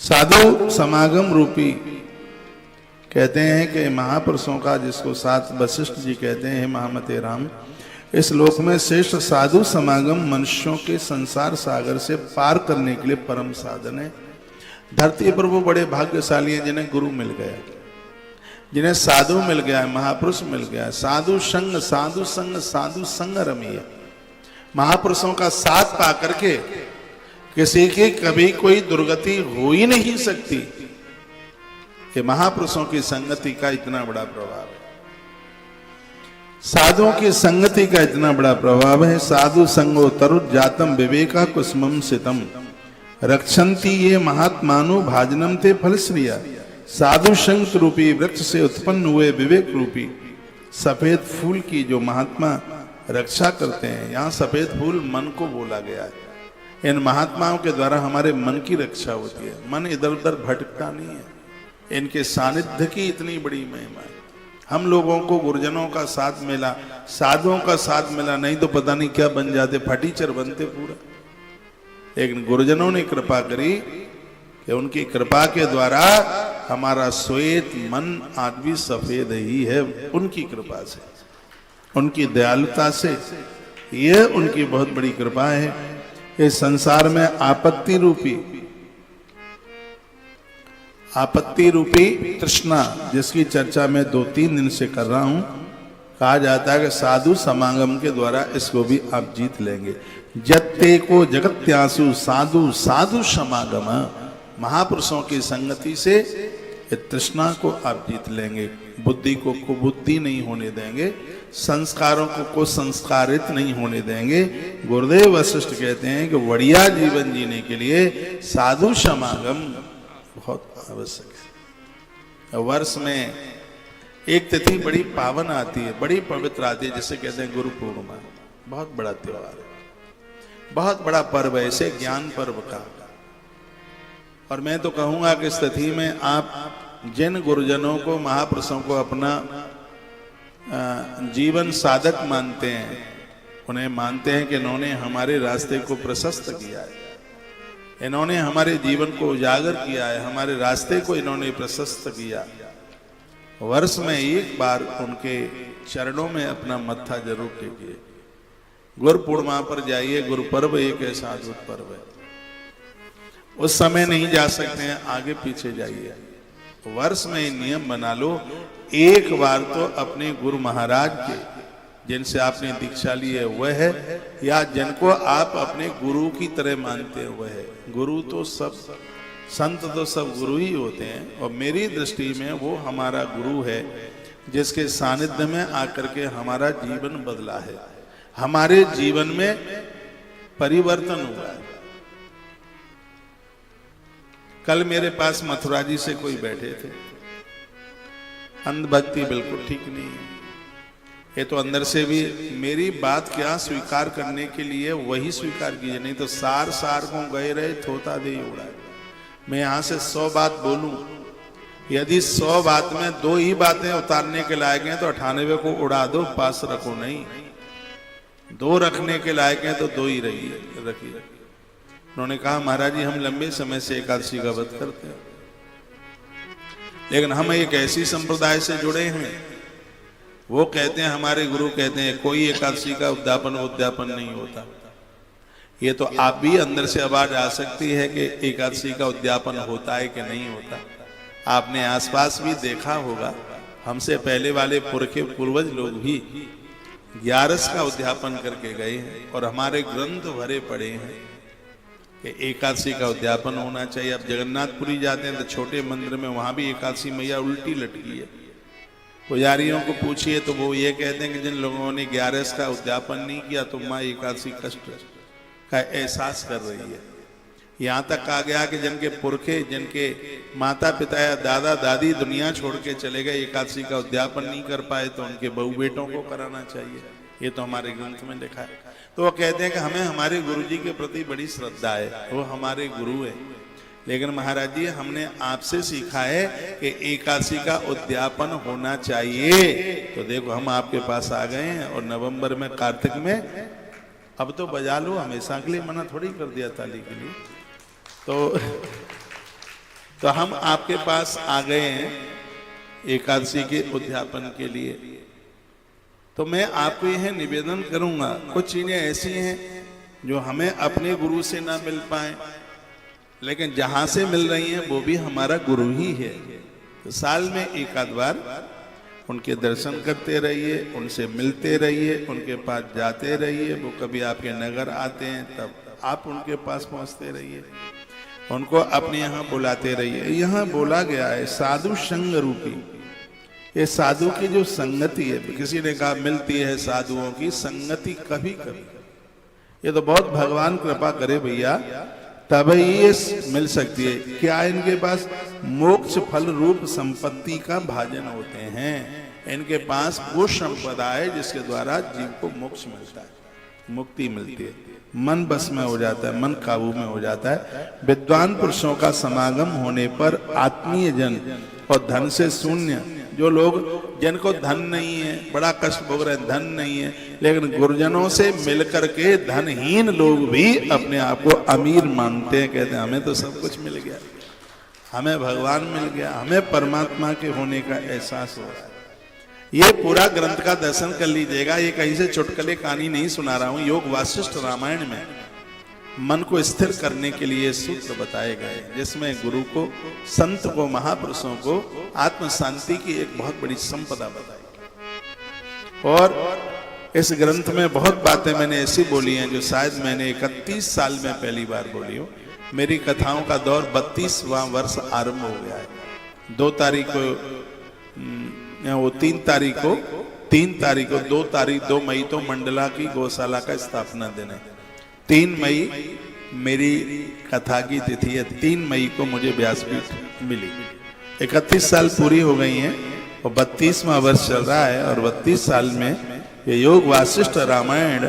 साधु समागम रूपी कहते हैं कि महापुरुषों का, जिसको सात वशिष्ठ जी कहते हैं, महामते राम, इस लोक में श्रेष्ठ साधु समागम मनुष्यों के संसार सागर से पार करने के लिए परम साधन है। धरती पर वो बड़े भाग्यशाली हैं जिन्हें गुरु मिल गया, जिन्हें साधु मिल गया, महापुरुष मिल गया। साधु संग साधु संग साधु संग रमिए। महापुरुषों का साथ पा करके किसी की कभी कोई दुर्गति हो ही नहीं सकती। कि महापुरुषों की संगति का इतना बड़ा प्रभाव है, साधुओं की संगति का इतना बड़ा प्रभाव है। साधु संगो तरु जातम विवेका कुसुमम सितम रक्षन्ति ये महात्मानु भाजनम ते फलश्रिया। साधु संग रूपी वृक्ष से उत्पन्न हुए विवेक रूपी सफेद फूल की जो महात्मा रक्षा करते हैं, यहाँ सफेद फूल मन को बोला गया है। इन महात्माओं के द्वारा हमारे मन की रक्षा होती है, मन इधर उधर भटकता नहीं है। इनके सानिध्य की इतनी बड़ी महिमा है। हम लोगों को गुरुजनों का साथ मिला, साधुओं का साथ मिला, नहीं तो पता नहीं क्या बन जाते, फटीचर बनते पूरा। लेकिन गुरुजनों ने कृपा करी कि उनकी कृपा के द्वारा हमारा श्वेत मन आज भी सफेद ही है, उनकी कृपा से, उनकी दयालुता से। यह उनकी बहुत बड़ी कृपा है। इस संसार में आपत्ति रूपी तृष्णा, जिसकी चर्चा मैं 2-3 दिन से कर रहा हूं, कहा जाता है कि साधु समागम के द्वारा इसको भी आप जीत लेंगे। जत्ते को जगत्यासु साधु साधु समागम, महापुरुषों की संगति से तृष्णा को आप जीत लेंगे। बुद्धि को कुबुद्धि नहीं होने देंगे, संस्कारों को संस्कारित नहीं होने देंगे। गुरुदेव वशिष्ठ कहते हैं कि बढ़िया जीवन जीने के लिए साधु समागम बहुत आवश्यक है। वर्ष में एक तिथि बड़ी पावन आती है, बड़ी पवित्र आती है, जिसे कहते हैं गुरु पूर्णिमा। बहुत बड़ा त्योहार है, बहुत बड़ा पर्व है, इसे ज्ञान पर्व का। और मैं तो कहूंगा कि इस तिथि में आप जिन गुरुजनों को, महापुरुषों को अपना जीवन साधक मानते हैं, उन्हें मानते हैं कि इन्होंने हमारे रास्ते को प्रशस्त किया है, इन्होंने हमारे जीवन को उजागर किया है, हमारे रास्ते को इन्होंने प्रशस्त किया। वर्ष में एक बार उनके चरणों में अपना मत्था जरूर टेकिए। गुरु पूर्णिमा पर जाइए। गुरु पर्व एक ऐसा अद्भुत पर्व है, उस समय नहीं जा सकते हैं, आगे पीछे जाइए। वर्ष में नियम बना लो, एक बार तो अपने गुरु महाराज के, जिनसे आपने दीक्षा ली है वह है, या जिनको आप अपने गुरु की तरह मानते हैं वह है। गुरु तो सब, संत तो सब गुरु ही होते हैं, और मेरी दृष्टि में वो हमारा गुरु है जिसके सानिध्य में आकर के हमारा जीवन बदला है, हमारे जीवन में परिवर्तन हुआ है। कल मेरे पास मथुरा जी से कोई बैठे थे, अंधभक्ति बिल्कुल ठीक नहीं है। ये तो अंदर से भी मेरी बात क्या स्वीकार करने के लिए वही स्वीकार कीजिए, नहीं तो सार सार को गए रहे थोता दे उड़ा। मैं यहां से 100 बात बोलूं, यदि 100 बात में 2 ही बातें उतारने के लायक हैं तो 98 को उड़ा दो, पास रखो नहीं। 2 रखने के लायक हैं तो 2 ही रखिए। उन्होंने कहा महाराज जी हम लंबे समय से एकादशी का व्रत करते हैं, लेकिन हम एक ऐसी संप्रदाय से जुड़े हैं, वो कहते हैं, हमारे गुरु कहते हैं कोई एकादशी का उद्यापन नहीं होता। ये तो आप भी अंदर से आवाज आ सकती है कि एकादशी का उद्यापन होता है कि नहीं होता। आपने आसपास भी देखा होगा, हमसे पहले वाले पूर्वज लोग भी 11 का उद्यापन करके गए हैं, और हमारे ग्रंथ भरे पड़े हैं कि एकादशी का उद्यापन होना चाहिए। अब जगन्नाथपुरी जाते हैं तो छोटे मंदिर में वहां भी एकादशी मैया उल्टी लटकी है। पुजारियों को पूछिए तो वो ये कहते हैं कि जिन लोगों ने 11 का उद्यापन नहीं किया तो माँ एकादशी कष्ट का एहसास कर रही है। यहाँ तक कहा गया कि जिनके पुरखे, जिनके माता पिता या दादा दादी दुनिया छोड़ के चले गए, एकादशी का उद्यापन नहीं कर पाए, तो उनके बहू बेटों को कराना चाहिए। ये तो हमारे ग्रंथ में लिखा है। तो वो कहते हैं कि हमें हमारे गुरु जी के प्रति बड़ी श्रद्धा है, वो हमारे गुरु है। लेकिन महाराज जी हमने आपसे सीखा है कि एकादशी का उद्यापन होना चाहिए, तो देखो हम आपके पास आ गए हैं। और नवंबर में, कार्तिक में, अब तो बजा लो, हमेशा के लिए मना थोड़ी कर दिया ताली के लिए। तो तो हम आपके पास आ गए हैं एकादशी के उद्यापन के लिए। तो मैं आपको यह निवेदन करूंगा, कुछ चीजें ऐसी हैं जो हमें अपने गुरु से ना मिल पाए, लेकिन जहां से मिल रही हैं वो भी हमारा गुरु ही है। तो साल में एक आध बार उनके दर्शन करते रहिए, उनसे मिलते रहिए, उनके पास जाते रहिए। वो कभी आपके नगर आते हैं तब आप उनके पास पहुंचते रहिए, उनको अपने यहाँ बुलाते रहिए। यहाँ बोला गया है साधु संग रूपी, ये साधु की जो संगति है, किसी ने कहा मिलती है साधुओं की संगति कभी कभी, ये तो बहुत भगवान कृपा करे भैया तब ही ये मिल सकती है। क्या इनके पास मोक्ष फल रूप संपत्ति का भाजन होते हैं, इनके पास वो संपदा है जिसके द्वारा जीव को मोक्ष मिलता है, मुक्ति मिलती है, मन बस में हो जाता है, मन काबू में हो जाता है। विद्वान पुरुषों का समागम होने पर आत्मीय जन और धन से शून्य जो लोग, जिनको धन नहीं है, बड़ा कष्ट भोग रहे, धन नहीं है, लेकिन गुरुजनों से मिलकर के धनहीन लोग भी अपने आप को अमीर मानते हैं, कहते हैं हमें तो सब कुछ मिल गया, हमें भगवान मिल गया, हमें परमात्मा के होने का एहसास हो रहा है। ये पूरा ग्रंथ का दर्शन कर लीजिएगा, ये कहीं से चुटकुले कहानी नहीं सुना रहा हूं। योग वासिष्ठ रामायण में मन को स्थिर करने के लिए सूत्र बताए गए, जिसमें गुरु को, संत को, महापुरुषों को आत्म शांति की एक बहुत बड़ी संपदा बताई। और इस ग्रंथ में बहुत बातें मैंने ऐसी बोली हैं जो शायद मैंने 31 साल में पहली बार बोली हो। मेरी कथाओं का दौर 32वां वर्ष आरंभ हो गया है। 2 तारीख को, वो 3 तारीख को 2 मई तो मंडला की गौशाला का स्थापना दिन है। 3 मई मेरी कथा की तिथि है, 3 मई को मुझे व्यासपीठ मिली। 31 साल पूरी हो गई हैं और 32वां वर्ष चल रहा है, और 32 साल में ये योग वासिष्ठ रामायण